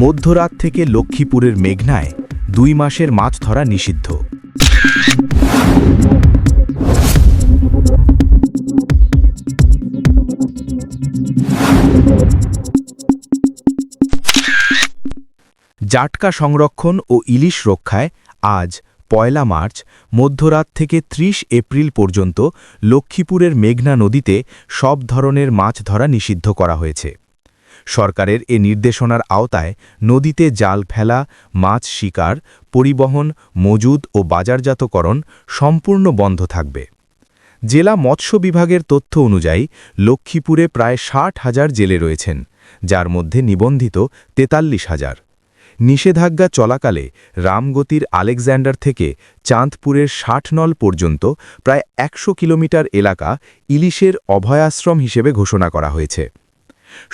মধ্যরাত থেকে লক্ষ্মীপুরের মেঘনায় 2 মাসের মাছ ধরা নিষিদ্ধ। জাটকা সংরক্ষণ ও ইলিশ রক্ষায় আজ 1 মার্চ মধ্যরাত থেকে 30 এপ্রিল পর্যন্ত লক্ষ্মীপুরের মেঘনা নদীতে সব ধরনের মাছ ধরা নিষিদ্ধ করা হয়েছে। সরকারের এ নির্দেশনার আওতায় নদীতে জাল ফেলা, মাছ শিকার, পরিবহন, মজুদ ও বাজারজাতকরণ সম্পূর্ণ বন্ধ থাকবে। জেলা মৎস্য বিভাগের তথ্য অনুযায়ী লক্ষ্মীপুরে প্রায় 60,000 জেলে রয়েছেন, যার মধ্যে নিবন্ধিত 43,000। নিষেধাজ্ঞা চলাকালে রামগতির আলেকজান্ডার থেকে চাঁদপুরের 60 নল পর্যন্ত প্রায় 100 কিলোমিটার এলাকা ইলিশের অভয়াশ্রম হিসেবে ঘোষণা করা হয়েছে।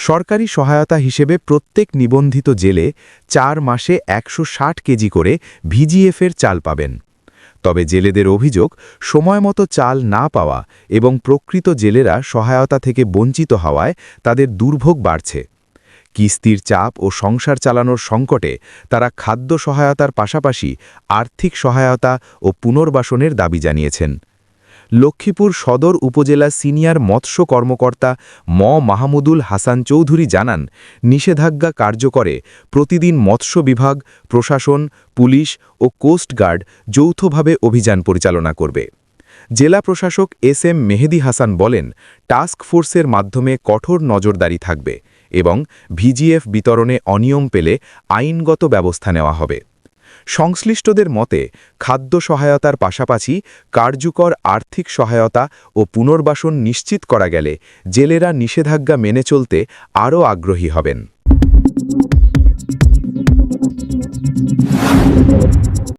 সরকারি সহায়তা হিসেবে প্রত্যেক নিবন্ধিত জেলে 4 মাসে 160 কেজি করে ভিজিএফের চাল পাবেন। তবে জেলেদের অভিযোগ, সময়মতো চাল না পাওয়া এবং প্রকৃত জেলেরা সহায়তা থেকে বঞ্চিত হওয়ায় তাদের দুর্ভোগ বাড়ছে। কিস্তির চাপ ও সংসার চালানোর সংকটে তারা খাদ্য সহায়তার পাশাপাশি আর্থিক সহায়তা ও পুনর্বাসনের দাবি জানিয়েছেন। লক্ষ্মীপুর সদর উপজেলা সিনিয়র মৎস্য কর্মকর্তা মাহমুদুল হাসান চৌধুরী জানান, নিষেধাজ্ঞা কার্যকরে প্রতিদিন মৎস্য বিভাগ, প্রশাসন, পুলিশ ও কোস্টগার্ড যৌথভাবে অভিযান পরিচালনা করবে। জেলা প্রশাসক এস.এম. মেহেদী হাসান বলেন, টাস্ক ফোর্সের মাধ্যমে কঠোর নজরদারি থাকবে এবং ভিজিএফ বিতরণে অনিয়ম পেলে আইনগত ব্যবস্থা নেওয়া হবে। সংশ্লিষ্টদের মতে, খাদ্য সহায়তার পাশাপাশি কার্যকর আর্থিক সহায়তা ও পুনর্বাসন নিশ্চিত করা গেলে জেলেরা নিষেধাজ্ঞা মেনে চলতে আরও আগ্রহী হবেন।